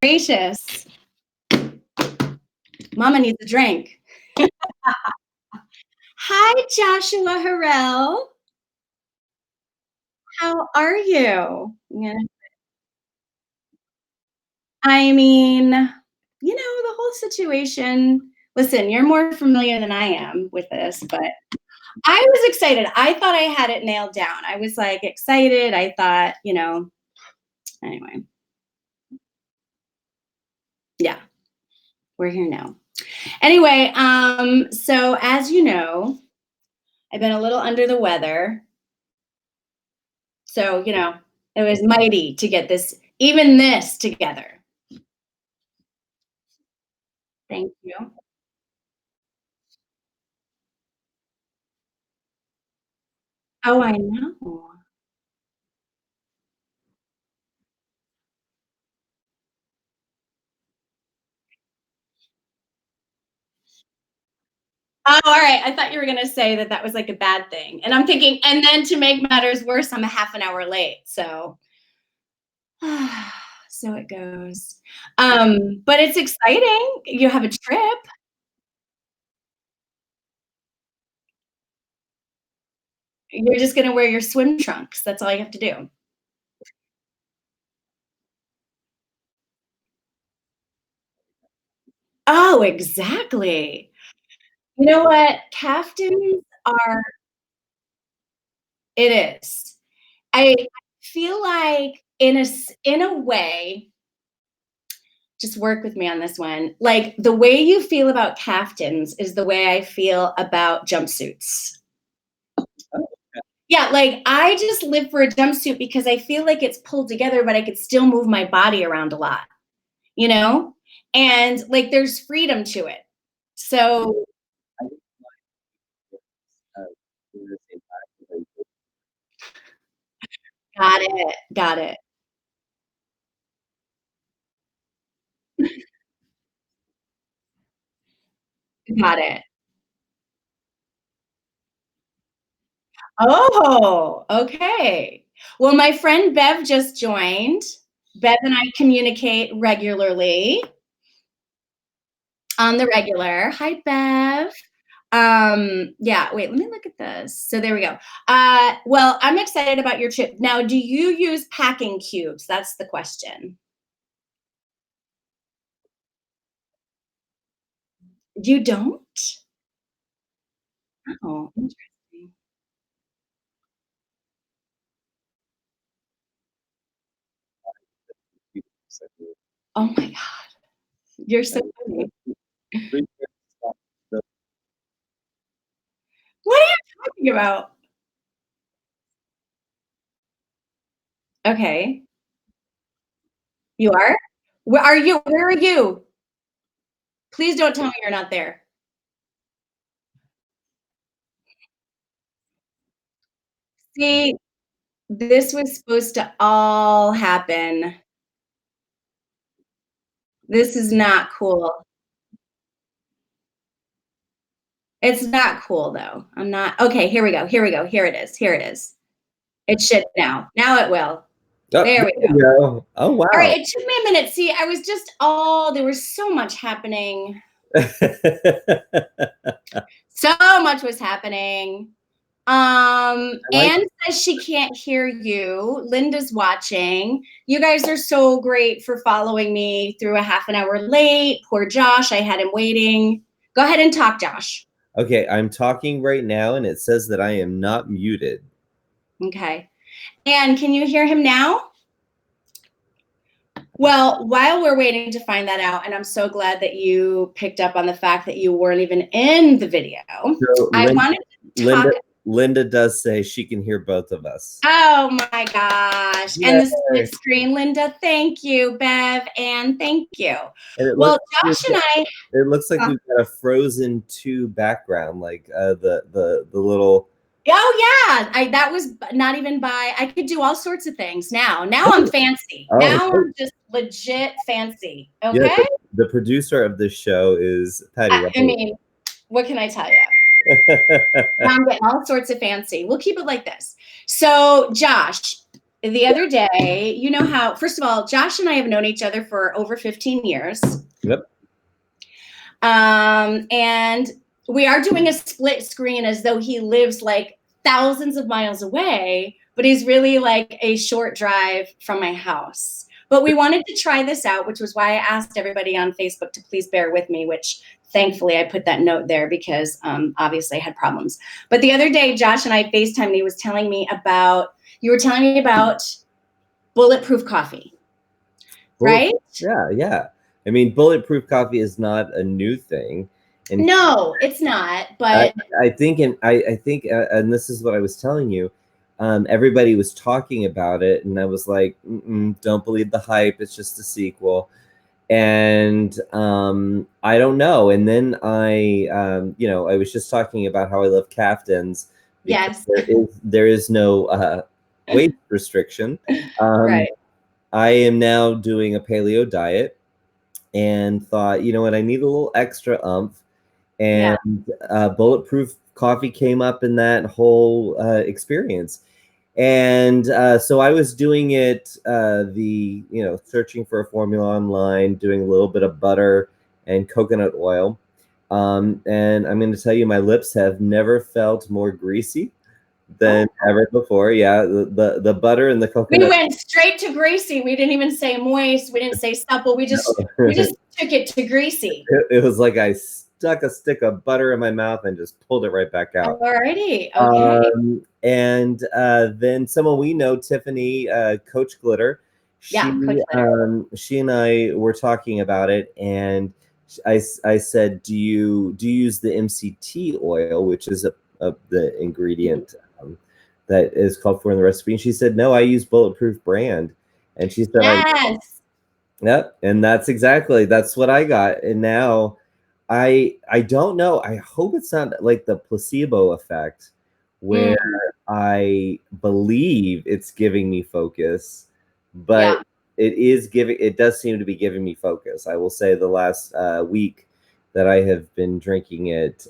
gracious. Mama needs a drink. Hi, Joshua Harrell. How are you? Yeah. I mean, the whole situation. Listen, you're more familiar than I am with this, but I was excited. I thought I had it nailed down. I was like excited. I thought, anyway, yeah, we're here now. Anyway, so as you know, I've been a little under the weather. So, it was mighty to get even this together. Thank you. Oh, I know. Oh, all right. I thought you were going to say that was like a bad thing. And I'm thinking, and then to make matters worse, I'm a half an hour late. So, so it goes. But it's exciting. You have a trip. You're just going to wear your swim trunks. That's all you have to do. Oh, exactly. You know what? Caftans are, it is. I feel like in a way, just work with me on this one. Like the way you feel about caftans is the way I feel about jumpsuits. Yeah, like I just live for a jumpsuit because I feel like it's pulled together, but I could still move my body around a lot, you know? And like there's freedom to it. So got it. Got it. Got it. Oh, okay. Well, my friend Bev just joined. Bev and I communicate regularly on the regular. Hi, Bev. Yeah, wait, let me look at this. So there we go. Well, I'm excited about your trip. Now, do you use packing cubes? That's the question. You don't? Oh, interesting. Oh my God, you're so funny. What are you talking about? Okay, you are? Where are you? Where are you? Please don't tell me you're not there. See, this was supposed to all happen. This is not cool. It's not cool though. I'm not okay, here we go, here we go, here it is, here it is. It should now. Now it will. Oh, There we there go. you go. Oh, wow. All right, it took me a minute. See, I was just there was so much happening. So much was happening. Anne says she can't hear you. Linda's watching. You guys are so great for following me through a half an hour late. Poor Josh, I had him waiting. Go ahead and talk, Josh. Okay, I'm talking right now and it says that I am not muted. Okay. Anne, can you hear him now? Well, while we're waiting to find that out, and I'm so glad that you picked up on the fact that you weren't even in the video, So I wanted to talk. Linda does say she can hear both of us. Oh my gosh. Yay. And the split screen, Linda, thank you, Bev, and thank you. Well, Josh and I. It looks like we've got a Frozen 2 background, like the little. Oh yeah, that was not even by. I could do all sorts of things now. Now I'm fancy. Oh, now okay. I'm just legit fancy. Okay. Yeah, the producer of this show is Patty. I mean, what can I tell you? I'm getting all sorts of fancy. We'll keep it like this. So, Josh, the other day, you know how, first of all, Josh and I have known each other for over 15 years. Yep. And we are doing a split screen as though he lives like thousands of miles away, but he's really like a short drive from my house. But we wanted to try this out, which was why I asked everybody on Facebook to please bear with me, which thankfully I put that note there because obviously I had problems. But the other day, Josh and I FaceTimed and he was telling me about, you were telling me about bulletproof coffee, right? Yeah. I mean, bulletproof coffee is not a new thing. And no, it's not. But I think, and this is what I was telling you. Everybody was talking about it, and I was like, "Don't believe the hype. It's just a sequel." And I don't know. And then I was just talking about how I love caftans. Yes, there is no weight restriction. Right. I am now doing a paleo diet, and thought, you know what, I need a little extra oomph. And bulletproof coffee came up in that whole experience. And so I was doing it, searching for a formula online, doing a little bit of butter and coconut oil. And I'm going to tell you, my lips have never felt more greasy than ever before. Yeah, the butter and the coconut. We went straight to greasy. We didn't even say moist. We didn't say supple. We just took it to greasy. It was like I stuck a stick of butter in my mouth and just pulled it right back out. Alrighty, okay. And then someone we know, Tiffany, Coach Glitter, she and I were talking about it, and I said, do you use the MCT oil, which is the ingredient that is called for in the recipe? And she said, no, I use Bulletproof brand. And she said, yes. Yep, and that's what I got. And now I don't know. I hope it's not like the placebo effect where I believe it's giving me focus, but it does seem to be giving me focus. I will say the last week that I have been drinking it,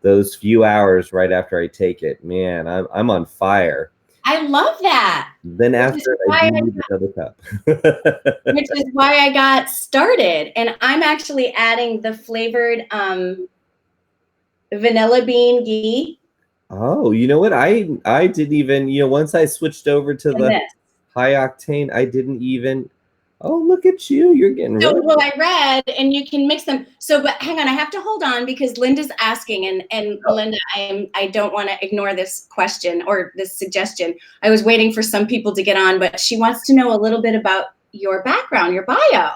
those few hours right after I take it, man, I'm on fire. I love that. Then after I do need another cup. Which is why I got started. And I'm actually adding the flavored vanilla bean ghee. Oh, you know what? I didn't even, once I switched over to the high octane, I didn't even. Oh, look at you. You're getting really. Well, I read, and you can mix them. So, but hang on, I have to hold on because Linda's asking, and Linda, I don't want to ignore this question or this suggestion. I was waiting for some people to get on, but she wants to know a little bit about your background, your bio.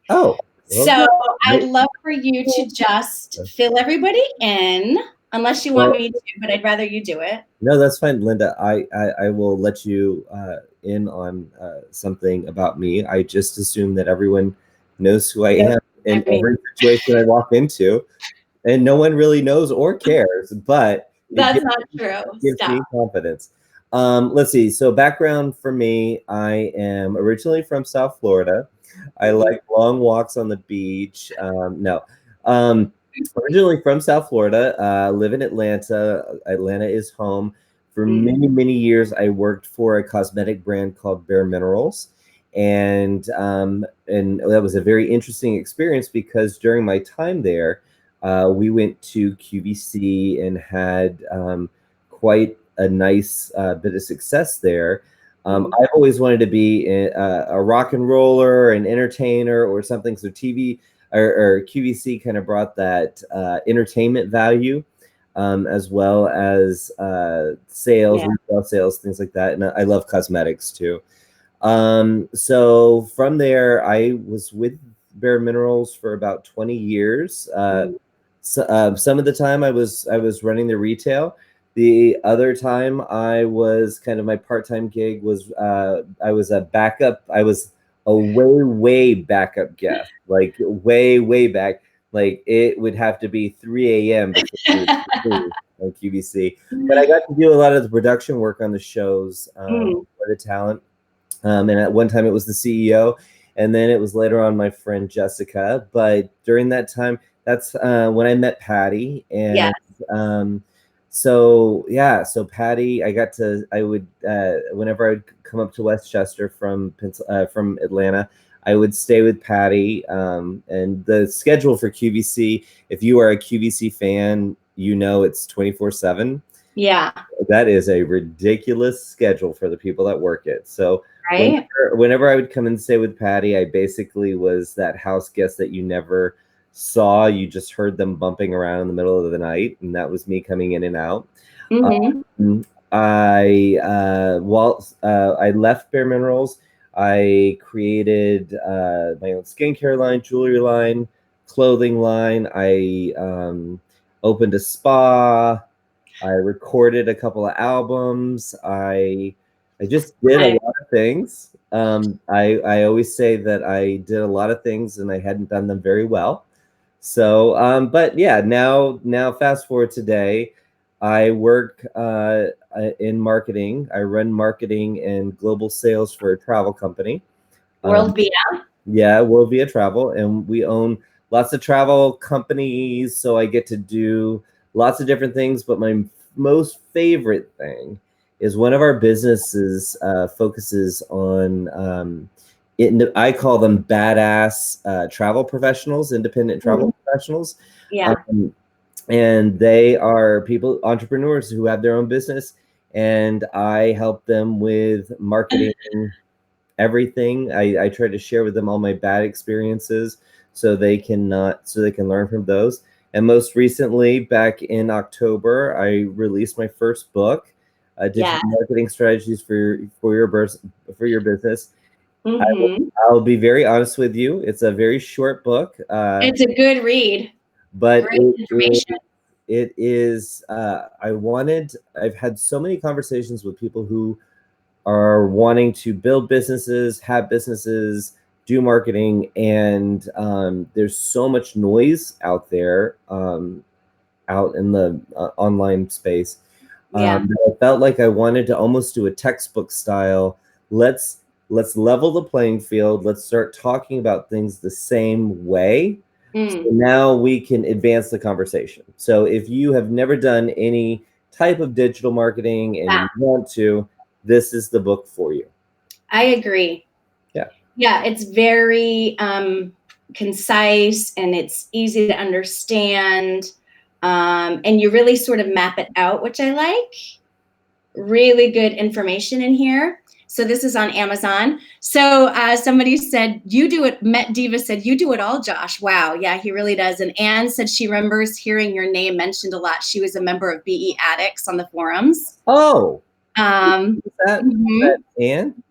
Oh. Well, so I'd love for you to just fill everybody in, unless you want me to, but I'd rather you do it. No, that's fine, Linda. I will let you in on something about me. I just assume that everyone knows who I am in every situation I walk into, and no one really knows or cares. But that's not true. Gives me confidence. Let's see. So background for me: I am originally from South Florida. I like long walks on the beach. Originally from South Florida, live in Atlanta. Atlanta is home. For many years, I worked for a cosmetic brand called Bare Minerals, and that was a very interesting experience because during my time there, we went to QVC and had quite a nice bit of success there. I've always wanted to be a rock and roller, an entertainer, or something. So TV or QVC kind of brought that entertainment value, as well as sales, retail sales, things like that. And I love cosmetics too. So from there, I was with Bare Minerals for about 20 years. Some of the time I was running the retail. The other time I was kind of, my part-time gig was I was a backup. I was a way backup guest, like way back. Like it would have to be 3 a.m. on QVC. But I got to do a lot of the production work on the shows for the talent. And at one time it was the CEO, and then it was later on my friend Jessica. But during that time, that's when I met Patty. And So yeah, so Patty, I would whenever I would come up to Westchester from Atlanta, I would stay with Patty. And the schedule for QVC, if you are a QVC fan, you know it's 24/7. Yeah. That is a ridiculous schedule for the people that work it. So Right. whenever I would come and stay with Patty, I basically was that house guest that you never saw. You just heard them bumping around in the middle of the night, and that was me coming in and out. Mm-hmm. I left Bare Minerals, I created my own skincare line, jewelry line, clothing line. I opened a spa. I recorded a couple of albums. I just did a Right. lot of things. I always say that I did a lot of things and I hadn't done them very well. So, but yeah, now fast forward today, I work in marketing. I run marketing and global sales for a travel company. Um, World Via. yeah, World Via Travel, and we own lots of travel companies, so I get to do lots of different things. But my most favorite thing is one of our businesses focuses on I call them badass travel professionals, independent travel professionals. Yeah. Um, and they are people, entrepreneurs who have their own business, and I help them with marketing everything. I try to share with them all my bad experiences so they can learn from those. And most recently, back in October, I released my first book, Yeah. Digital Marketing Strategies for your business. Mm-hmm. I'll be very honest with you. It's a very short book, It's a good read. but Great information. it is. I've had so many conversations with people who are wanting to build businesses, have businesses, do marketing, and there's so much noise out there, out in the online space. Yeah. I felt like I wanted to almost do a textbook style. Let's let's level the playing field. Let's start talking about things the same way. So Mm. now we can advance the conversation. So if you have never done any type of digital marketing and Yeah. you want to, this is the book for you. I agree. Yeah. Yeah, it's very concise and it's easy to understand. And you really sort of map it out, which I like. Really good information in here. So this is on Amazon. So somebody said, you do it, Met Diva said, you do it all, Josh. Wow. Yeah, he really does. And Anne said she remembers hearing your name mentioned a lot. She was a member of BE Addicts on the forums. Oh, is Mhm. that Anne?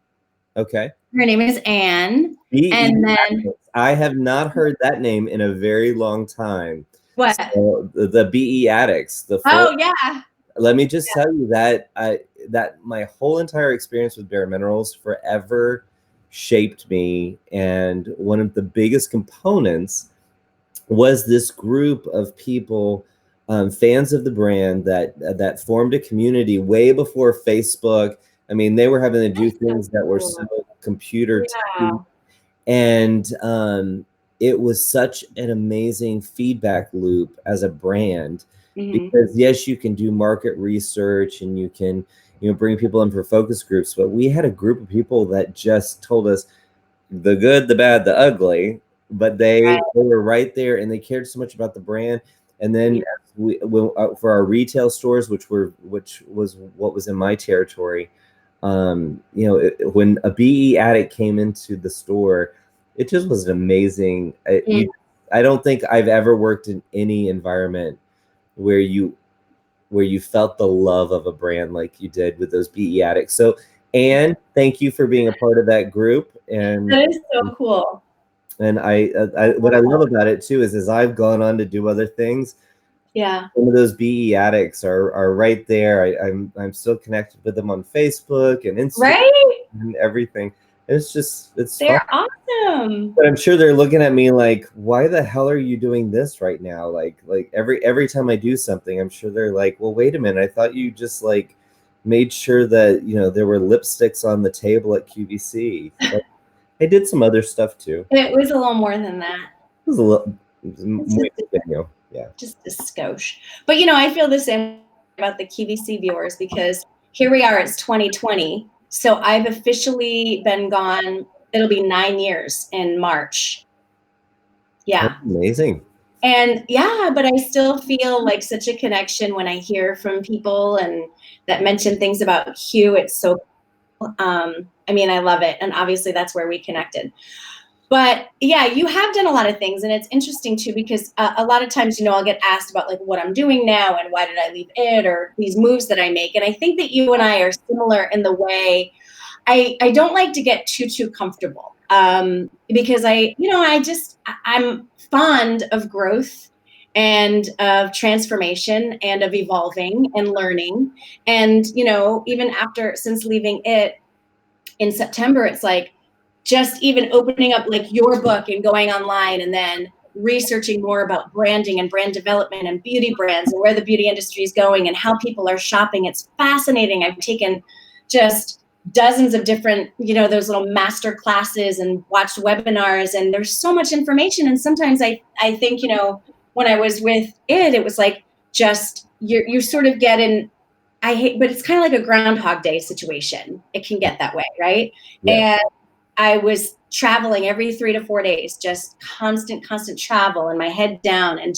Okay. Her name is Anne. BE And then Addicts. I have not heard that name in a very long time. what? So the BE Addicts, Oh, yeah. let me just tell you that my whole entire experience with Bare Minerals forever shaped me, and one of the biggest components was this group of people, fans of the brand that formed a community way before Facebook. I mean, they were having to do That's so things that were so cool. computer Yeah. techy, and it was such an amazing feedback loop as a brand, Mhm. because yes, you can do market research and you can bring people in for focus groups, but we had a group of people that just told us the good, the bad, the ugly, but Right. they were right there and they cared so much about the brand. And then Yeah. for our retail stores, which was what was in my territory, when a BE addict came into the store, it just was an amazing. Mm. I don't think I've ever worked in any environment where you felt the love of a brand like you did with those BE addicts. So, Anne, thank you for being a part of that group. That is so cool. And what I love about it too is as I've gone on to do other things, Yeah. some of those BE addicts are right there. I'm still connected with them on Facebook and Instagram Right? and everything. It's fun. They're awesome. But I'm sure they're looking at me like, why the hell are you doing this right now? Like every time I do something, I'm sure they're like, well, wait a minute. I thought you just like made sure that there were lipsticks on the table at QVC. But I did some other stuff too. It was a little more than that. It was a little It's muy pequeño. Yeah. just a skosh. But I feel the same about the QVC viewers because here we are, it's 2020. So I've officially been gone. It'll be 9 years in March. Yeah. That's amazing. And yeah, but I still feel like such a connection when I hear from people and that mention things about Hugh. It's so, I mean, I love it. And obviously that's where we connected. But yeah, you have done a lot of things, and it's interesting too because a lot of times, I'll get asked about like what I'm doing now and why did I leave it or these moves that I make. And I think that you and I are similar in the way I don't like to get too comfortable because I'm fond of growth and of transformation and of evolving and learning. And even since leaving it in September, it's like just even opening up like your book and going online and then researching more about branding and brand development and beauty brands and where the beauty industry is going and how people are shopping. It's fascinating. I've taken just dozens of different, those little master classes and watched webinars, and there's so much information. And sometimes I think, when I was with it was like just you sort of get in. But it's kind of like a Groundhog Day situation. It can get that way, right? Yeah. And I was traveling every 3 to 4 days, just constant travel and my head down and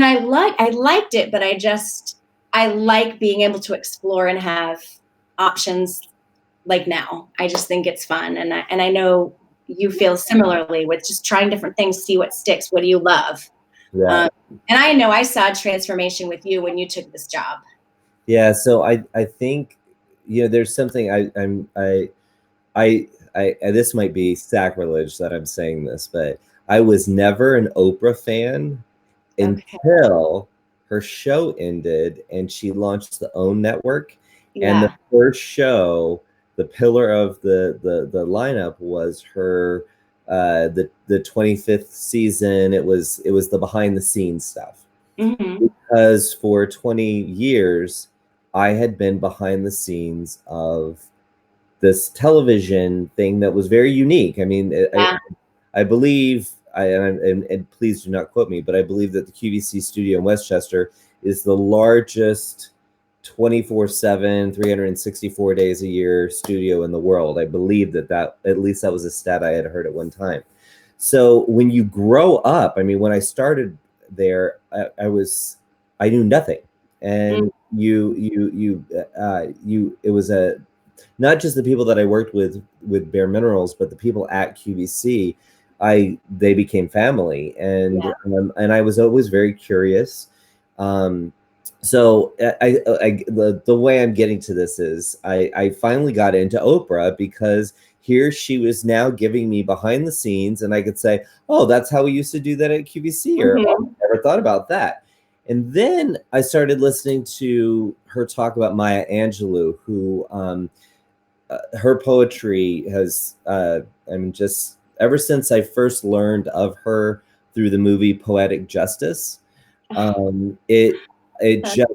I liked it, but I like being able to explore and have options like now. I just think it's fun. And I know you feel similarly with just trying different things, see what sticks. What do you love? Yeah. And I know I saw transformation with you when you took this job. Yeah. So I think, there's something this might be sacrilege that I'm saying this, but I was never an Oprah fan until her show ended and she launched the OWN network. Yeah. And the first show, the pillar of the lineup was her the 25th season. It was the behind the scenes stuff. Mm-hmm. Because for 20 years I had been behind the scenes of this television thing that was very unique. I mean, I believe, and please do not quote me, but I believe that the QVC studio in Westchester is the largest 24/7, 364 days a year studio in the world. I believe that at least that was a stat I had heard at one time. So when you grow up, I mean, when I started there, I knew nothing, and it was not just the people that I worked with Bare Minerals, but the people at QVC. They became family, and I was always very curious. So the way I'm getting to this is I finally got into Oprah because here she was now giving me behind the scenes, and I could say, oh, that's how we used to do that at QVC, or oh, I never thought about that. And then I started listening to her talk about Maya Angelou, who her poetry has, just ever since I first learned of her through the movie Poetic Justice, it just,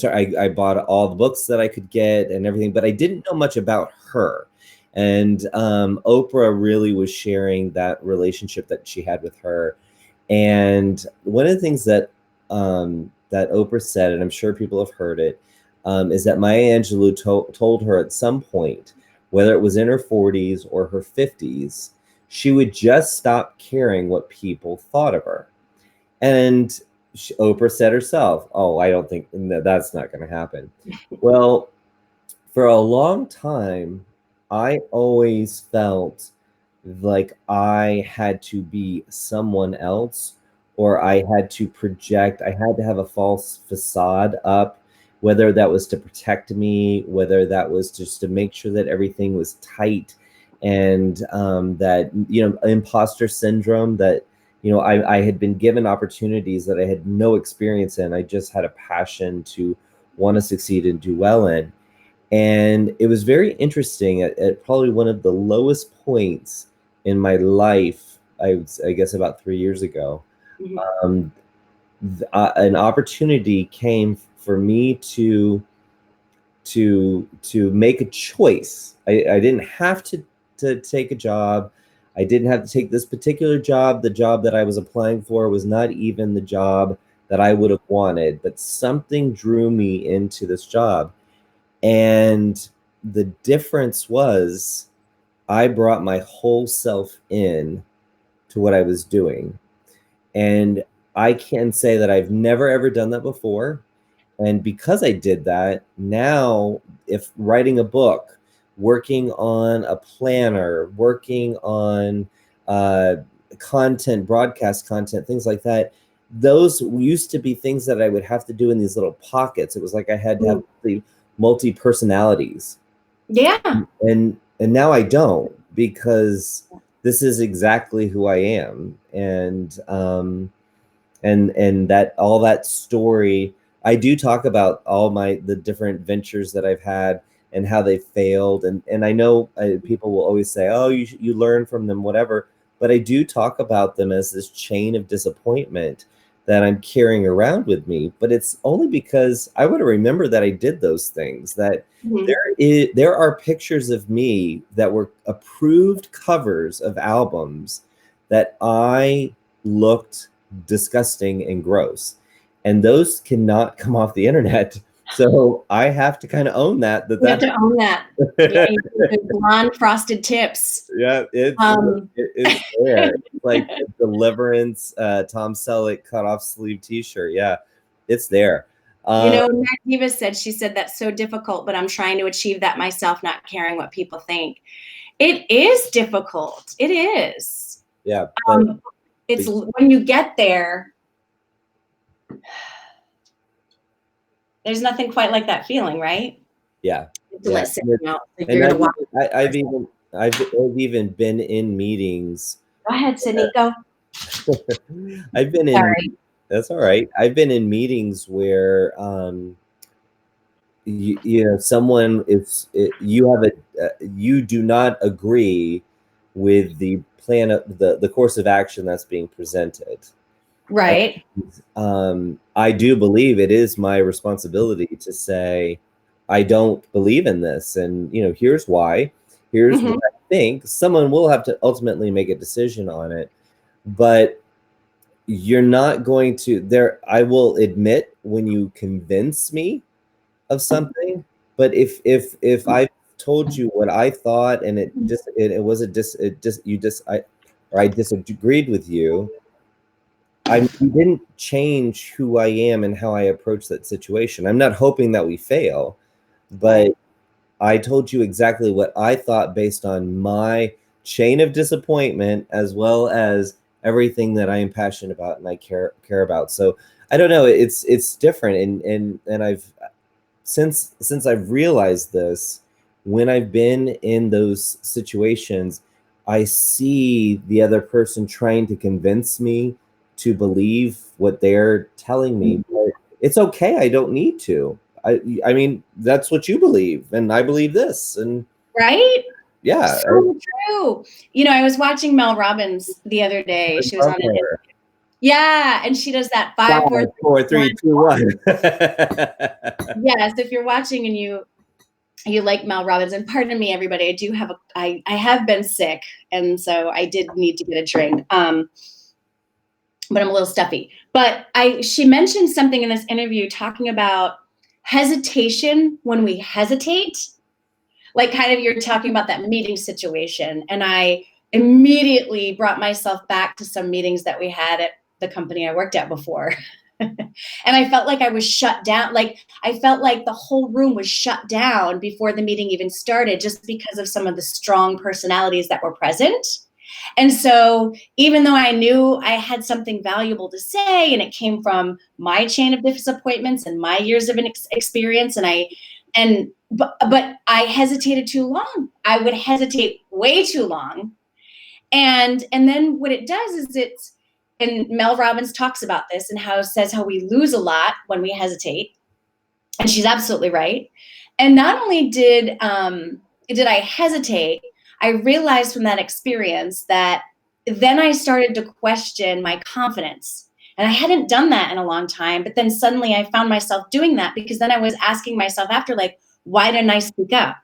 I bought all the books that I could get and everything, but I didn't know much about her. And Oprah really was sharing that relationship that she had with her. And one of the things that that Oprah said, and I'm sure people have heard it, is that Maya Angelou told her at some point, whether it was in her 40s or her 50s, she would just stop caring what people thought of her. And Oprah said herself, oh, I don't think that's not going to happen. Well, for a long time, I always felt like I had to be someone else, or I had to project, I had to have a false facade up, whether that was to protect me, whether that was just to make sure that everything was tight, and that, imposter syndrome, that, I had been given opportunities that I had no experience in. I just had a passion to want to succeed and do well in. And it was very interesting at probably one of the lowest points in my life, I guess about 3 years ago. An opportunity came for me to make a choice. I didn't have to take a job. I didn't have to take this particular job. The job that I was applying for was not even the job that I would have wanted, but something drew me into this job. And the difference was I brought my whole self in to what I was doing. And I can say that I've never ever done that before. And because I did that, now if writing a book, working on a planner, working on content, broadcast content, things like that, those used to be things that I would have to do in these little pockets. It was like I had to have the multi personalities. Yeah. And now I don't, because this is exactly who I am. And that all that story, I do talk about all the different ventures that I've had and how they failed. And I know people will always say, oh, you learn from them, whatever, but I do talk about them as this chain of disappointment that I'm carrying around with me. But it's only because I want to remember that I did those things, that there are pictures of me that were approved covers of albums that I looked disgusting and gross, and those cannot come off the internet. So I have to kind of own that. You have to own that. Yeah, blonde frosted tips. Yeah, it's there. It's like the Deliverance Tom Selleck cut off sleeve T-shirt. Yeah, it's there. Matt Diva said, she said, that's so difficult, but I'm trying to achieve that myself, not caring what people think. It is difficult. It is. Yeah. It's when you get there, there's nothing quite like that feeling, right? Yeah. To listen, I've even been in meetings. Go ahead, Sydney. Go. I've been in. Sorry. That's all right. I've been in meetings where someone you do not agree with the plan of the course of action that's being presented. Right. I do believe it is my responsibility to say, I don't believe in this, and here's why. Here's what I think. Someone will have to ultimately make a decision on it, but you're not going to. I will admit when you convince me of something, but if I told you what I thought and I disagreed with you, you didn't change who I am and how I approach that situation. I'm not hoping that we fail, but I told you exactly what I thought based on my chain of disappointment, as well as everything that I am passionate about and I care about. So I don't know. It's different, and I've since I've realized this, when I've been in those situations, I see the other person trying to convince me to believe what they're telling me. But it's okay. I don't need to. I mean, that's what you believe, and I believe this, and right. Yeah, so true. I was watching Mel Robbins the other day. She was on an interview. Yeah, and she does that 5, 4, 3, 2, 1. Yes, if you're watching and you like Mel Robbins, and pardon me, everybody, I have been sick, and so I did need to get a drink. But I'm a little stuffy. But she mentioned something in this interview talking about hesitation when we hesitate. Like kind of you're talking about that meeting situation. And I immediately brought myself back to some meetings that we had at the company I worked at before. And I felt like I was shut down. Like I felt like the whole room was shut down before the meeting even started, just because of some of the strong personalities that were present. And so even though I knew I had something valuable to say, and it came from my chain of disappointments and my years of experience, but I hesitated too long. I would hesitate way too long. And then what it does is and Mel Robbins talks about this and says how we lose a lot when we hesitate. And she's absolutely right. And not only did I hesitate, I realized from that experience that then I started to question my confidence. And I hadn't done that in a long time, but then suddenly I found myself doing that, because then I was asking myself after, like, why didn't I speak up?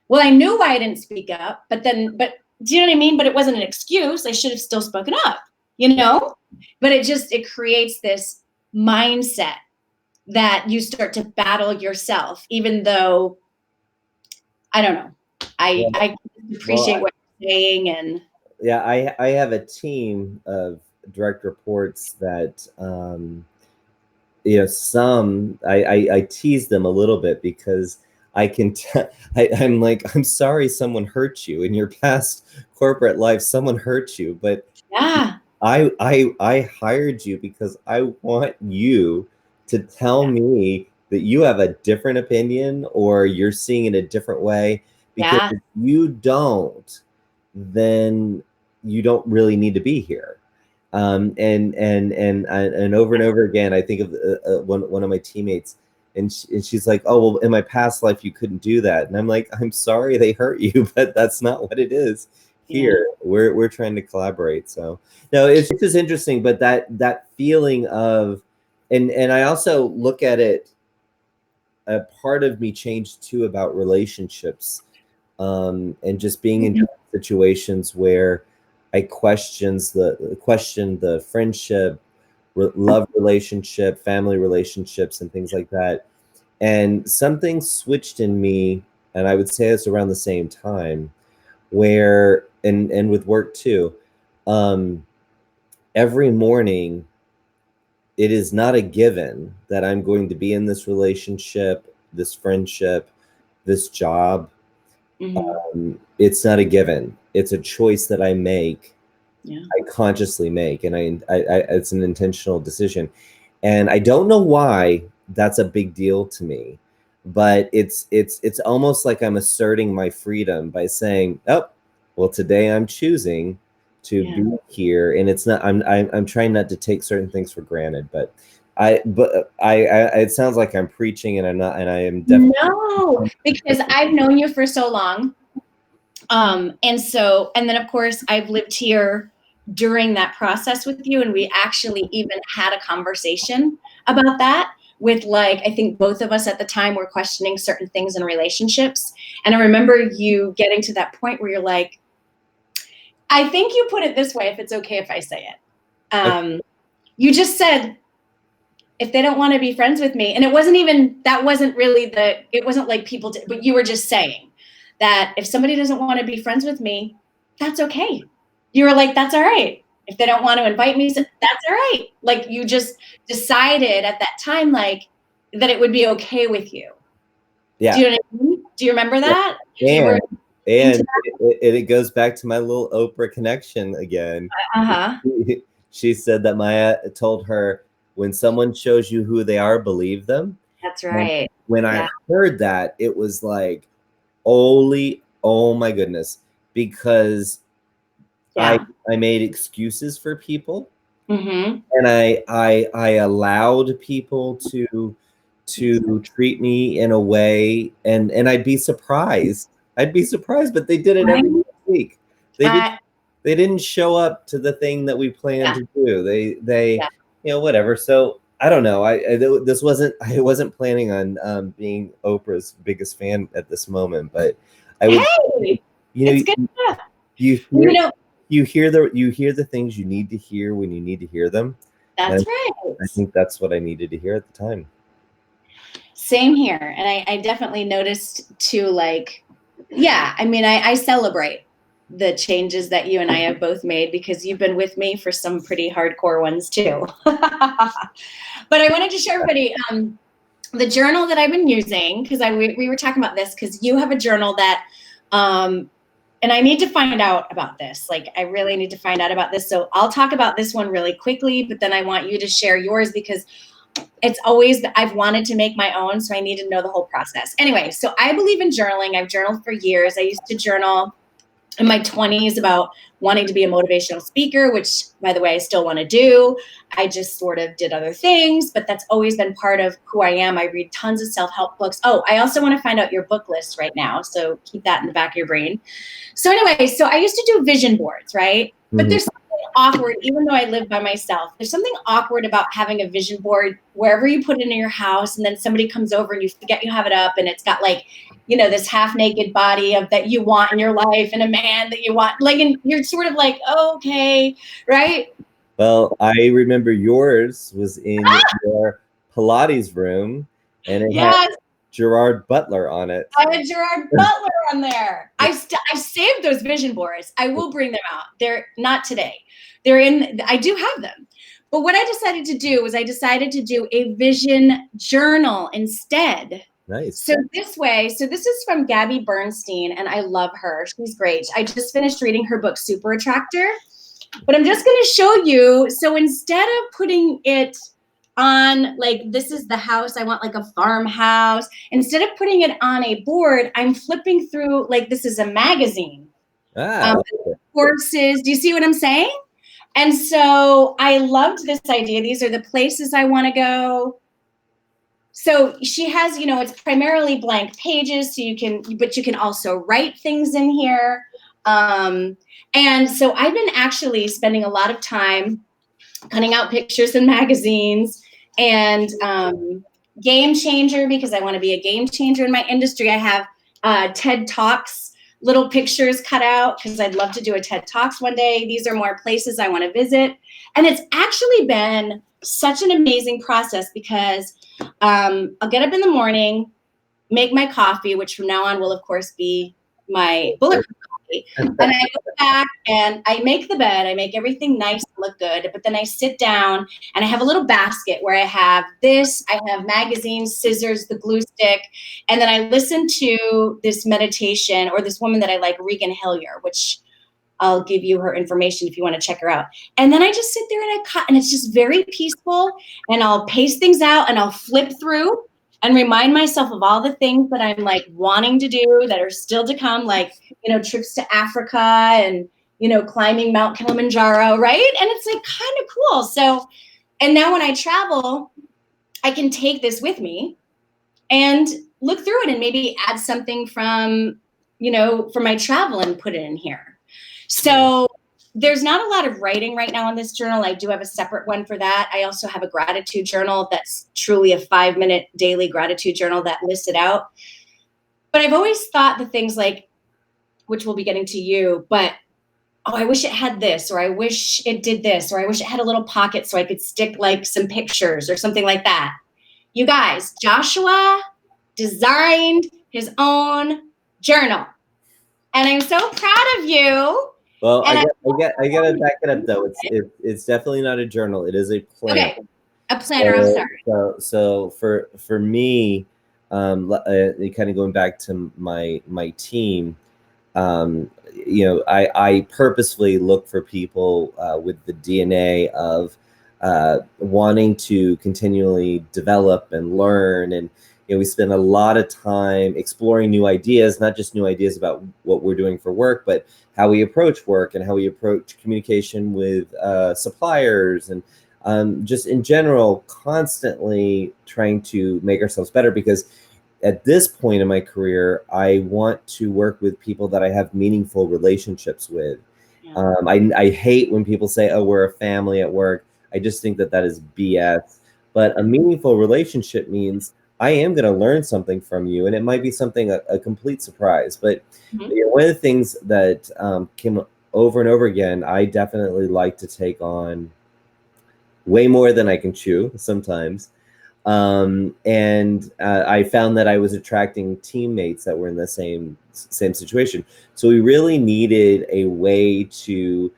Well, I knew why I didn't speak up, but do you know what I mean? But it wasn't an excuse. I should have still spoken up, But it creates this mindset that you start to battle yourself, even though, I don't know, I appreciate what you're saying. And yeah, I have a team of direct reports that some I tease them a little bit because I can I'm like, I'm sorry someone hurt you in your past corporate life, someone hurt you, but yeah, I hired you because I want you to tell me that you have a different opinion or you're seeing it a different way, because yeah, if you don't, then you don't really need to be here. And over and over again, I think of one of my teammates, and she's like, "Oh, well, in my past life, you couldn't do that." And I'm like, "I'm sorry they hurt you, but that's not what it is here. We're trying to collaborate." So no, it's just interesting, but that feeling of, and I also look at it. A part of me changed too about relationships, and just being in situations where I question the friendship, love relationship, family relationships, and things like that. And something switched in me, and I would say it's around the same time, where and with work too. Um, every morning, it is not a given that I'm going to be in this relationship, this friendship, this job. It's not a given. It's a choice that I make. yeah, I consciously make, and it's an intentional decision. And I don't know why that's a big deal to me, but it's almost like I'm asserting my freedom by saying, "Oh, well, today I'm choosing to yeah. be here," and it's not. I'm trying not to take certain things for granted, but it sounds like I'm preaching, and I'm not, and I am definitely No, because I've known you for so long. And then of course I've lived here during that process with you, and we actually even had a conversation about that with, like, I think both of us at the time were questioning certain things in relationships. And I remember you getting to that point where you're like, I think you put it this way, if it's okay if I say it. You just said, if they don't want to be friends with me, and it wasn't even, that wasn't really it wasn't like people did, but you were just saying that if somebody doesn't want to be friends with me, that's okay. You were like, that's all right. If they don't want to invite me, that's all right. Like, you just decided at that time, like, that it would be okay with you. Do yeah. you know what I mean? Do you remember that? You were And into and that? it goes back to my little Oprah connection again. Uh-huh. She said that Maya told her, when someone shows you who they are, believe them. That's And right. when Yeah. I heard that, it was like, holy, oh my goodness, because I Yeah. I made excuses for people, Mm-hmm. and I allowed people to treat me in a way, and I'd be surprised, but they did it every Right? week. They did Uh, they didn't show up to the thing that we planned yeah. to do. They Yeah. whatever. So I don't know. This wasn't I wasn't planning on being Oprah's biggest fan at this moment, but I would say, Hey, it's good stuff. you You hear know, you hear the things you need to hear when you need to hear them. that's And right. I think that's what I needed to hear at the time. Same here. And I definitely noticed too, like, yeah, I mean, I celebrate the changes that you and I have both made, because you've been with me for some pretty hardcore ones too. But I wanted to share everybody the journal that I've been using, because we were talking about this, because you have a journal that, and I need to find out about this. Like, I really need to find out about this. So I'll talk about this one really quickly, but then I want you to share yours, because it's always, I've wanted to make my own, so I need to know the whole process. Anyway, so I believe in journaling. I've journaled for years. I used to journal in my 20s about wanting to be a motivational speaker, which, by the way, I still want to do. I just sort of did other things, but that's always been part of who I am. I read tons of self-help books. Oh, I also want to find out your book list right now, so keep that in the back of your brain. So anyway, so I used to do vision boards, right? But there's something awkward, even though I live by myself, there's something awkward about having a vision board wherever you put it in your house, and then somebody comes over and you forget you have it up, and it's got, like, you know, this half naked body of that you want in your life, and a man that you want, like, and you're sort of like, oh, okay, right? Well, I remember yours was in your Pilates room, and it had Yes, Gerard Butler on it. I had Gerard Butler on there. I saved those vision boards. I will bring them out. They're not today. They're in. I do have them. But what I decided to do was I decided to do a vision journal instead. Nice. So this way, so this is from Gabby Bernstein, and I love her. She's great. I just finished reading her book, Super Attractor. But I'm just going to show you. So instead of putting it on like, this is the house, I want like a farmhouse. Instead of putting it on a board, I'm flipping through like this is a magazine. Ah, Courses. Do you see what I'm saying? And so I loved this idea. These are the places I want to go. So she has, it's primarily blank pages. So but you can also write things in here. And so I've been actually spending a lot of time cutting out pictures in magazines and game changer, because I want to be a game changer in my industry. I have TED Talks, little pictures cut out because I'd love to do a TED Talks one day. These are more places I want to visit. And it's actually been such an amazing process because I'll get up in the morning, make my coffee, which from now on will, of course, be my bulletproof coffee. And I go back and I make the bed. I make everything nice and look good. But then I sit down and I have a little basket where I have this, I have magazines, scissors, the glue stick. And then I listen to this meditation, or this woman that I like, Regan Hillier, which I'll give you her information if you want to check her out. And then I just sit there and I cut, and it's just very peaceful. And I'll paste things out and I'll flip through and remind myself of all the things that I'm like wanting to do that are still to come, like, trips to Africa and, climbing Mount Kilimanjaro, right? And it's like kind of cool. So, and now when I travel, I can take this with me and look through it and maybe add something from my travel and put it in here. So there's not a lot of writing right now on this journal. I do have a separate one for that. I also have a gratitude journal that's truly a 5-minute daily gratitude journal that lists it out. But I've always thought the things like, which we'll be getting to you, but, oh, I wish it had this, or I wish it did this, or I wish it had a little pocket so I could stick like some pictures or something like that. You guys, Joshua designed his own journal. And I'm so proud of you. Well, I gotta back it up though. It's definitely not a journal. It is a planner. Okay, a planner. I'm sorry. So for me, kind of going back to my team, I purposefully look for people with the DNA of wanting to continually develop and learn. And we spend a lot of time exploring new ideas, not just new ideas about what we're doing for work, but how we approach work and how we approach communication with suppliers, and just in general, constantly trying to make ourselves better. Because at this point in my career, I want to work with people that I have meaningful relationships with. Yeah. I hate when people say, oh, we're a family at work. I just think that is BS. But a meaningful relationship means I am going to learn something from you, and it might be something a complete surprise. But one of the things that came over and over again, I definitely like to take on way more than I can chew sometimes. And I found that I was attracting teammates that were in the same situation. So we really needed a way to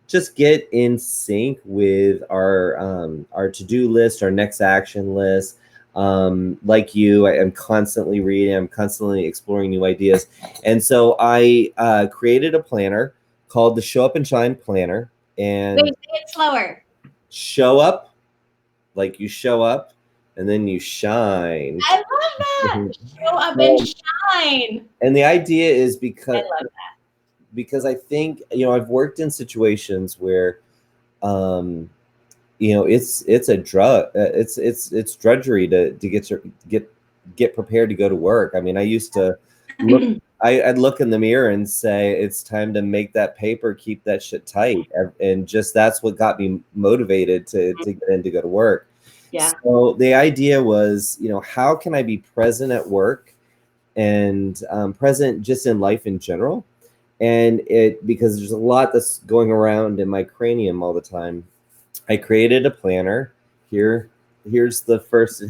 just get in sync with our to-do list, our next action list. Like you, I am constantly reading, I'm constantly exploring new ideas. And so I created a planner called the Show Up and Shine Planner. And wait, say it slower. Show up, like you show up, and then you shine. I love that. Show up and shine. And the idea is because I love that. Because I think, I've worked in situations where, it's a drug. It's drudgery to get prepared to go to work. I mean, I used to look. I'd look in the mirror and say, it's time to make that paper, keep that shit tight, and just that's what got me motivated to get in to go to work. Yeah. So the idea was, how can I be present at work and present just in life in general? And because there's a lot that's going around in my cranium all the time. I created a planner. Here's the first.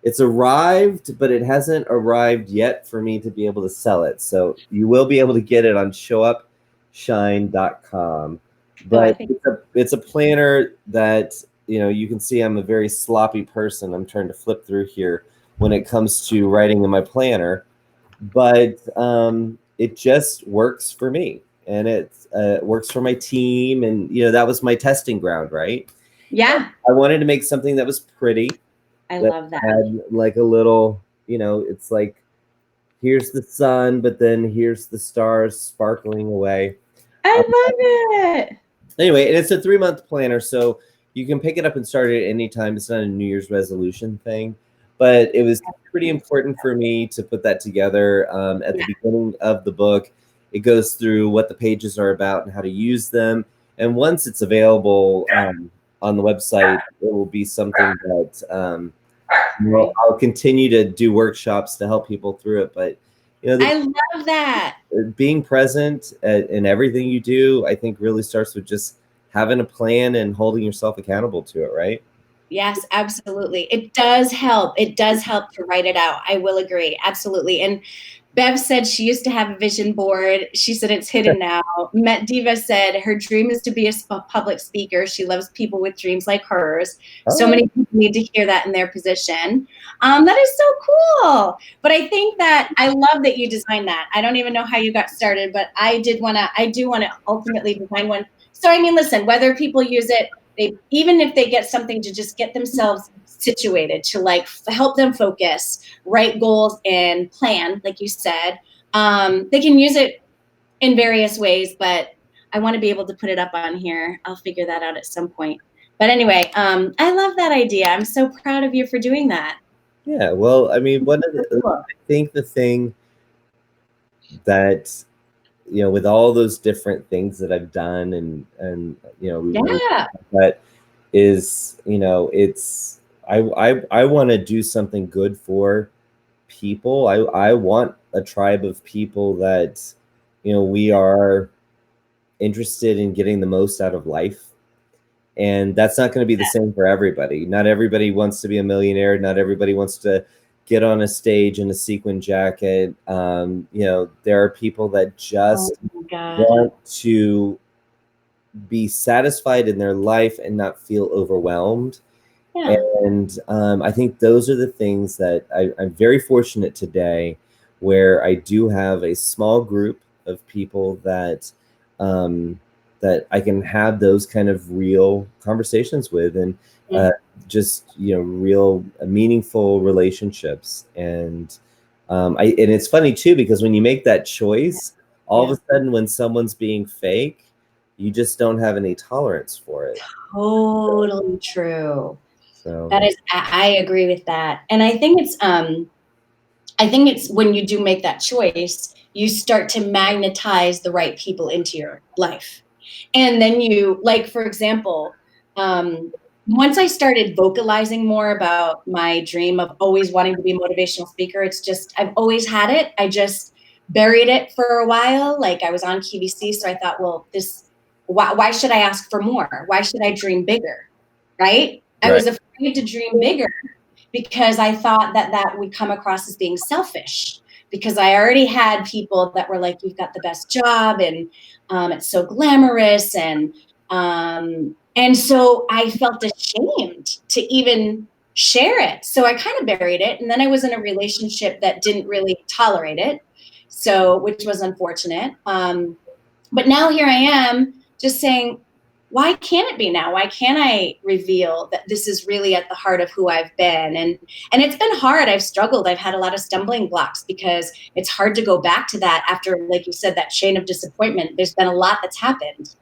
It's arrived, but it hasn't arrived yet for me to be able to sell it. So you will be able to get it on showupshine.com. Oh, I But think. it's a planner that, you can see I'm a very sloppy person. I'm trying to flip through here when it comes to writing in my planner, but it just works for me, and it works for my team, and that was my testing ground, right? Yeah, I wanted to make something that was pretty, I that love that. had like a little, it's like, here's the sun, but then here's the stars sparkling away. I Um, love it. Anyway, and it's a 3-month planner, so you can pick it up and start it at any time. It's not a New Year's resolution thing, but it was pretty important for me to put that together. At Yeah. the beginning of the book, it goes through what the pages are about and how to use them. And once it's available on the website, it will be something that Sorry. I'll continue to do workshops to help people through it. But I love that. being present in everything you do, I think, really starts with just having a plan and holding yourself accountable to it, right? Yes, absolutely. It does help. It does help to write it out. I will agree. Absolutely. And Bev said she used to have a vision board. She said it's hidden now. Met Diva said her dream is to be a public speaker. She loves people with dreams like hers. So Oh, many people need to hear that in their position. That is so cool. But I think that I love that you designed that. I don't even know how you got started, but I do want to ultimately design one. So, I mean, listen, whether people use it, even if they get something to just get themselves situated, to like help them focus, write goals, and plan, like you said, they can use it in various ways. But I want to be able to put it up on here. I'll figure that out at some point. But anyway, I love that idea. I'm so proud of you for doing that. yeah. Well, I mean, Cool. I think the thing that, with all those different things that I've done, and Yeah. that is, it's I want to do something good for people. I want a tribe of people that, we are interested in getting the most out of life. And that's not going to be the same for everybody. Not everybody wants to be a millionaire. Not everybody wants to get on a stage in a sequin jacket. There are people that Oh just my God. want to be satisfied in their life and not feel overwhelmed. Yeah. And I think those are the things that I'm very fortunate today, where I do have a small group of people um, that I can have those kind of real conversations with, and uh, just real meaningful relationships. And and it's funny too, because when you make that choice, all of Yeah. a sudden when someone's being fake, you just don't have any tolerance for it. Totally true. So. That is, I agree with that. And I think it's when you do make that choice, you start to magnetize the right people into your life. And then you, like, for example, once I started vocalizing more about my dream of always wanting to be a motivational speaker, it's just, I've always had it. I just buried it for a while. Like, I was on QVC. So I thought, well, why should I ask for more? Why should I dream bigger? Right? I Right. was afraid to dream bigger because I thought that that would come across as being selfish, because I already had people that were like, you've got the best job, and it's so glamorous. And so I felt ashamed to even share it. So I kind of buried it. And then I was in a relationship that didn't really tolerate it. So, which was unfortunate. But now here I am just saying, why can't it be now? Why can't I reveal that this is really at the heart of who I've been? And it's been hard. I've struggled. I've had a lot of stumbling blocks, because it's hard to go back to that after, like you said, that chain of disappointment. There's been a lot that's happened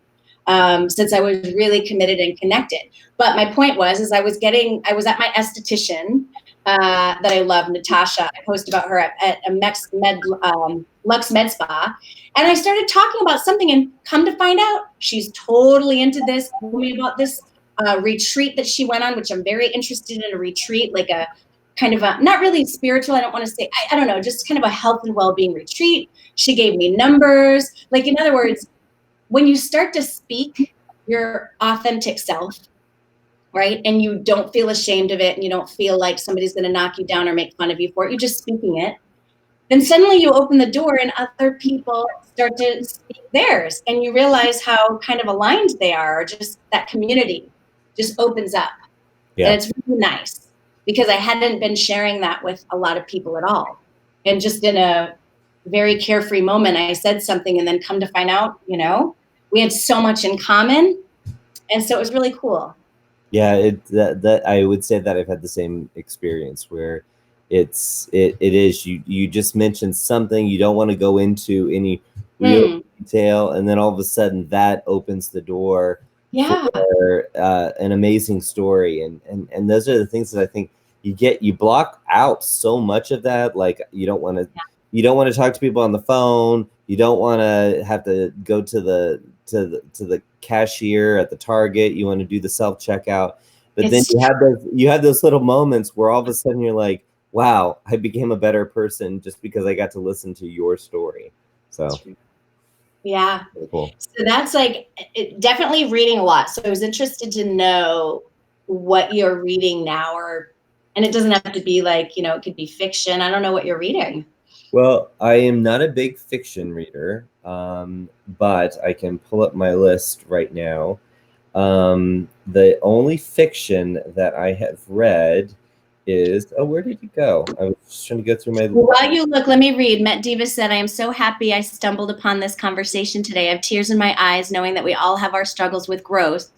since I was really committed and connected. But my point was, is I was at my esthetician that I love, Natasha. I post about her at a Lux Med Spa. And I started talking about something, and come to find out, she's totally into this. Told me about this retreat that she went on, which I'm very interested in. A retreat, like a kind of a, not really spiritual, I don't want to say, I don't know, just kind of a health and well-being retreat. She gave me numbers. Like, in other words, when you start to speak your authentic self, right? And you don't feel ashamed of it, and you don't feel like somebody's going to knock you down or make fun of you for it. You're just speaking it. Then suddenly you open the door and other people start to speak theirs, and you realize how kind of aligned they are, or just that community just opens up. Yeah. And it's really nice because I hadn't been sharing that with a lot of people at all. And just in a very carefree moment, I said something, and then come to find out, we had so much in common. And so it was really cool. Yeah, that I would say that I've had the same experience where it is you just mentioned something, you don't want to go into any real detail, and then all of a sudden that opens the door for an amazing story, and those are the things that I think you block out so much of that. Like you don't want to talk to people on the phone, you don't want to have to go to the cashier at the Target, you want to do the self-checkout, but then you have those little moments where all of a sudden you're like, wow, I became a better person just because I got to listen to your story. So yeah, cool. So that's definitely reading a lot. So I was interested to know what you're reading now, and it doesn't have to be it could be fiction. I don't know what you're reading. Well, I am not a big fiction reader, but I can pull up my list right now. The only fiction that I have read is, where did you go? I was just trying to go through my. While you look, let me read. Met Diva said, I am so happy I stumbled upon this conversation today. I have tears in my eyes knowing that we all have our struggles with growth.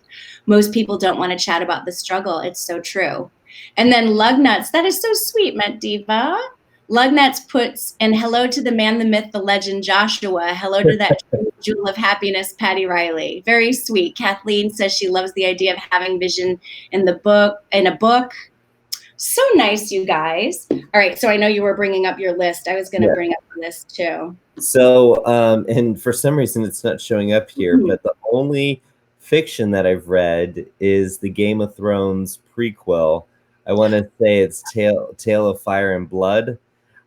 Most people don't want to chat about the struggle. It's so true. And then Lugnuts, that is so sweet, Met Diva. Lugnuts puts, and hello to the man, the myth, the legend, Joshua. Hello to that jewel of happiness, Patty Riley. Very sweet. Kathleen says she loves the idea of having vision in a book. So nice, you guys. All right, so I know you were bringing up your list. I was going to bring up the list too. So, and for some reason it's not showing up here, but the only fiction that I've read is the Game of Thrones prequel. I want to say it's Tale of Fire and Blood.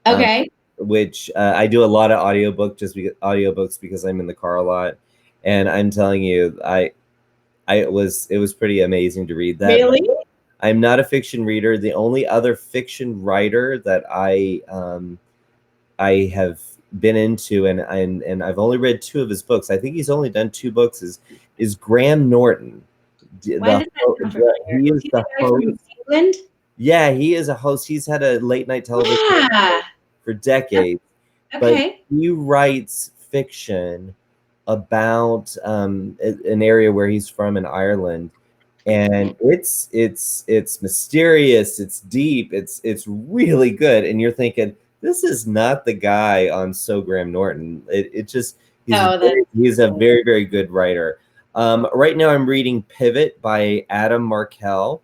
Okay. Which I do a lot of audiobooks because I'm in the car a lot, and I'm telling you, it was pretty amazing to read that. Really? I'm not a fiction reader. The only other fiction writer that I have been into, and I've only read 2 of his books. I think he's only done 2 books. Is Graham Norton. Why does that sound familiar? He is the host. From England? Yeah, he is a host. He's had a late night television for decades. Okay. But he writes fiction about an area where he's from in Ireland, and it's mysterious, it's deep, it's really good, and you're thinking, this is not the guy on So Graham Norton. He's a very, very good writer. Right now I'm reading Pivot by Adam Markell.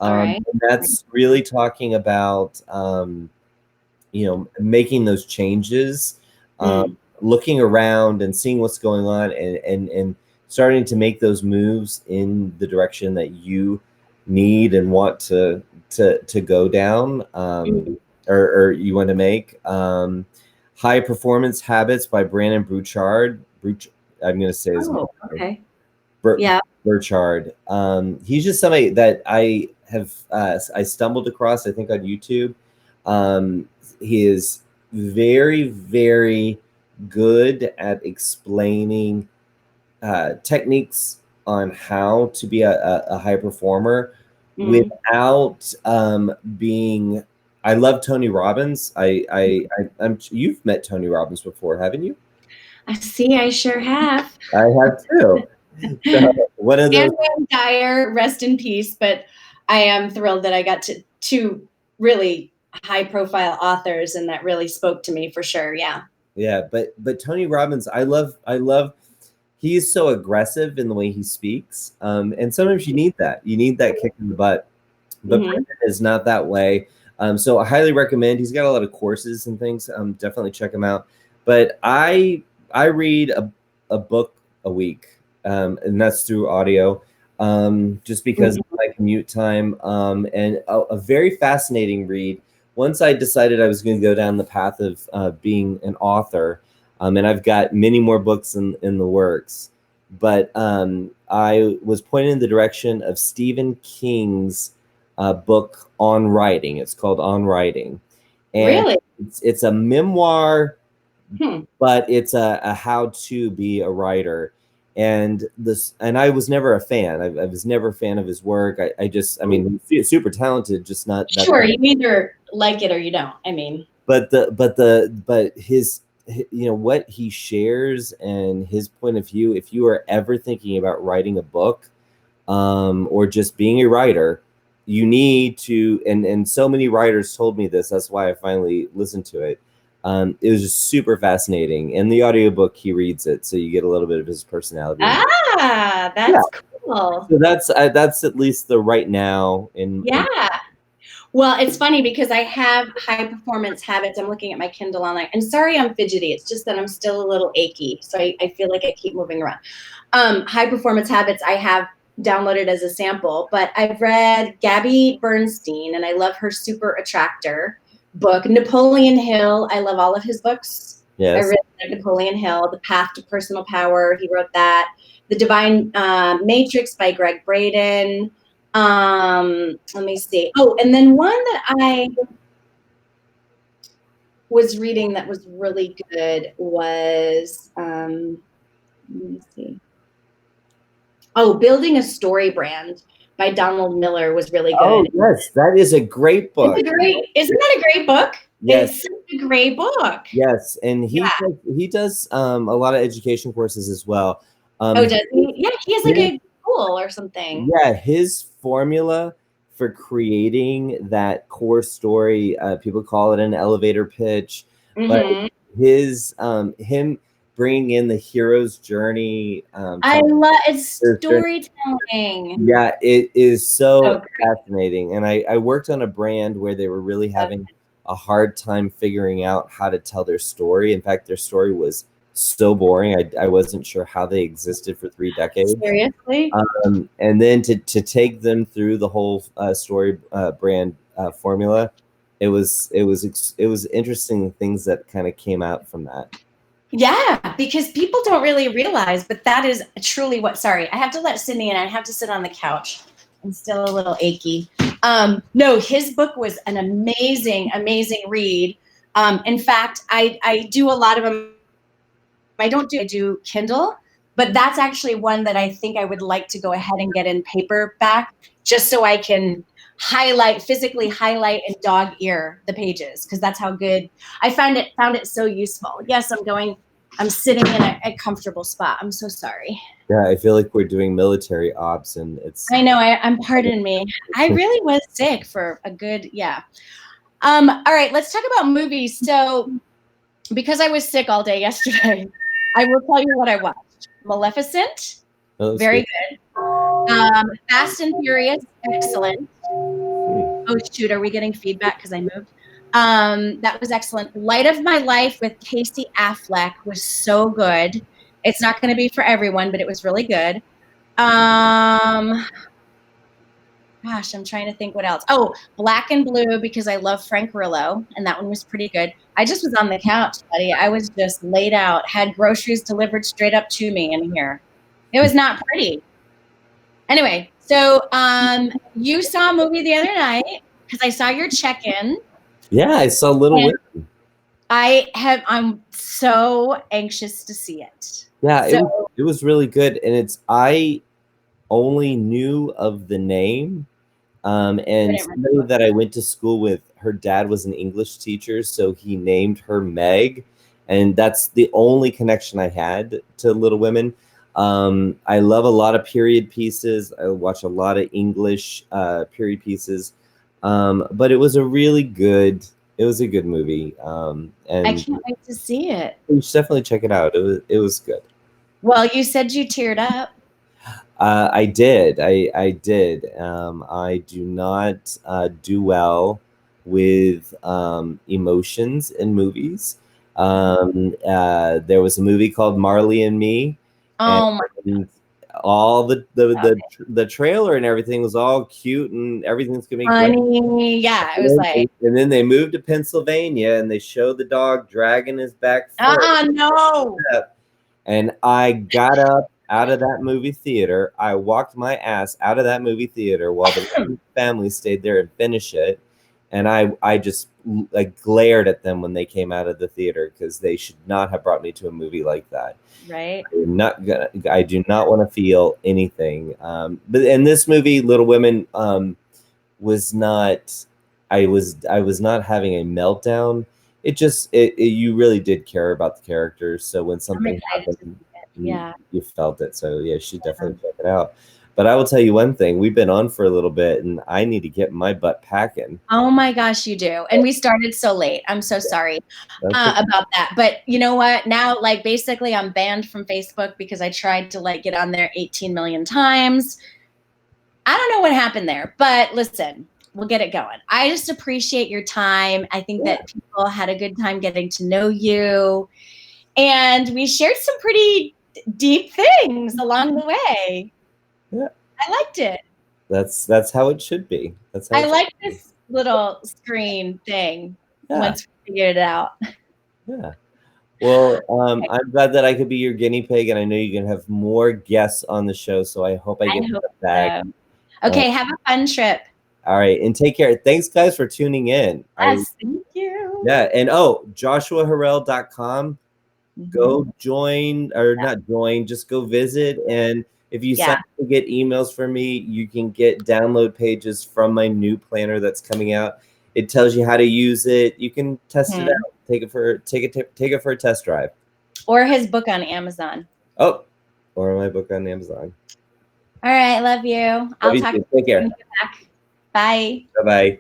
And that's really talking about making those changes, looking around and seeing what's going on, and starting to make those moves in the direction that you need and want to go down, or you want to make. High Performance Habits by Brandon Burchard. I'm going to say his name. Okay. Burchard. He's just somebody that I have I stumbled across, I think, on YouTube. He is very, very good at explaining techniques on how to be a high performer without being. I love Tony Robbins. You've met Tony Robbins before, haven't you? I see. I sure have. I have too. So, one of those. And Dyer, rest in peace. But I am thrilled that I got two really high-profile authors, and that really spoke to me for sure. Yeah. Yeah, but Tony Robbins, I love. He is so aggressive in the way he speaks, and sometimes you need that. You need that kick in the butt. But Brandon is not that way. So I highly recommend. He's got a lot of courses and things. Definitely check him out. But I read a book a week, and that's through audio, just because of my commute time. And a very fascinating read. Once I decided I was going to go down the path of being an author, and I've got many more books in the works. but I was pointed in the direction of Stephen King's book on writing. It's called On Writing, and Really? it's a memoir, Hmm. but it's a how to be a writer. And I was never a fan. I was never a fan of his work. I mean, he's super talented, just not that. Sure, you either like it or you don't. I mean, But his, what he shares and his point of view. If you are ever thinking about writing a book, or just being a writer, you need to. And so many writers told me this. That's why I finally listened to it. It was just super fascinating. In the audiobook, he reads it, so you get a little bit of his personality. ah, Yeah. that's cool. So that's at least the right now in. Yeah. Well, it's funny because I have high performance habits. I'm looking at my Kindle online. And sorry, I'm fidgety. It's just that I'm still a little achy. So I feel like I keep moving around. High performance habits I have downloaded as a sample, but I've read Gabby Bernstein and I love her Super Attractor book. Napoleon Hill, I love all of his books. Yes. I really like Napoleon Hill, The Path to Personal Power. He wrote that. The Divine Matrix by Greg Braden. Let me see. Oh, and then one that I was reading that was really good was, let me see. Oh, Building a Story Brand by Donald Miller was really good. Oh, yes, that is a great book. Isn't that a great book? Yes. It's such a great book. Yes, and he does a lot of education courses as well. Oh, does he? Yeah, he has like a school or something. Yeah, his formula for creating that core story, people call it an elevator pitch, but his him bringing in the hero's journey. I love it's storytelling. Yeah, it is so fascinating. And I worked on a brand where they were really having a hard time figuring out how to tell their story. In fact, their story was so boring. I wasn't sure how they existed for 3 decades. Seriously? And then to take them through the whole story brand formula, it was interesting things that kind of came out from that. Yeah, because people don't really realize, but that is truly what. Sorry, I have to let Sydney in. I have to sit on the couch. I'm still a little achy. No, his book was an amazing, amazing read. In fact, I do a lot of them. I do Kindle, but that's actually one that I think I would like to go ahead and get in paperback, just so I can physically highlight and dog ear the pages, because that's how good I found it so useful. Yes, I'm sitting in a comfortable spot. I'm so sorry. Yeah, I feel like we're doing military ops, and it's. I know. Pardon me. I really was sick for a good. Yeah. All right. Let's talk about movies. So, because I was sick all day yesterday, I will tell you what I watched. Maleficent, very good. Fast and Furious, excellent. Oh shoot, are we getting feedback because I moved? That was excellent. Light of My Life with Casey Affleck was so good. It's not going to be for everyone, but it was really good. Gosh, I'm trying to think what else. Oh, Black and Blue, because I love Frank Grillo, and that one was pretty good. I just was on the couch, buddy. I was just laid out, had groceries delivered straight up to me in here. It was not pretty. Anyway, so you saw a movie the other night because I saw your check-in. Yeah, I saw Little Women. I'm so anxious to see it. Yeah, it was really good, and I only knew of the name. And somebody that I went to school with, her dad was an English teacher, so he named her Meg, and that's the only connection I had to Little Women. I love a lot of period pieces. I watch a lot of English period pieces, but it was a good movie. And I can't wait to see it. You should definitely check it out. It was good. Well, you said you teared up. I did. I did. I do not do well with emotions in movies. There was a movie called Marley and Me. Oh and all the trailer and everything was all cute and everything's gonna be funny. Yeah, it was like. And then they moved to Pennsylvania and they showed the dog dragging his back foot. No. And I got up out of that movie theater. I walked my ass out of that movie theater while the family stayed there and finished it. And I just like glared at them when they came out of the theater because they should not have brought me to a movie like that. Right. I do not want to feel anything. But in this movie, Little Women, was not. I was not having a meltdown. You really did care about the characters. So when I'm something excited to happened, see it. Yeah. you felt it. So yeah, you should definitely check it out. But I will tell you one thing: we've been on for a little bit, and I need to get my butt packing. Oh my gosh, you do. And we started so late. I'm so sorry about that. But you know what? Now, like, basically, I'm banned from Facebook because I tried to like get on there 18 million times. I don't know what happened there, but listen, we'll get it going. I just appreciate your time. I think that people had a good time getting to know you. And we shared some pretty deep things along the way. Yeah. I liked it. That's how it should be. That's how I it like should this little screen thing be. Yeah. once we figured it out. Yeah. Well, I'm glad that I could be your guinea pig, and I know you're gonna have more guests on the show. So I hope I get hope them back. so. Okay, have a fun trip. All right, and take care. Thanks, guys, for tuning in. Yes, thank you. Yeah, and joshuaharrell.com. Go join, or not join, just go visit. And if you sign up to get emails from me, you can get download pages from my new planner that's coming out. It tells you how to use it. You can test it out. Take it for a test drive. Or his book on Amazon. Oh, or my book on Amazon. All right, love you. I'll talk to you. Take care. Bye. Bye-bye.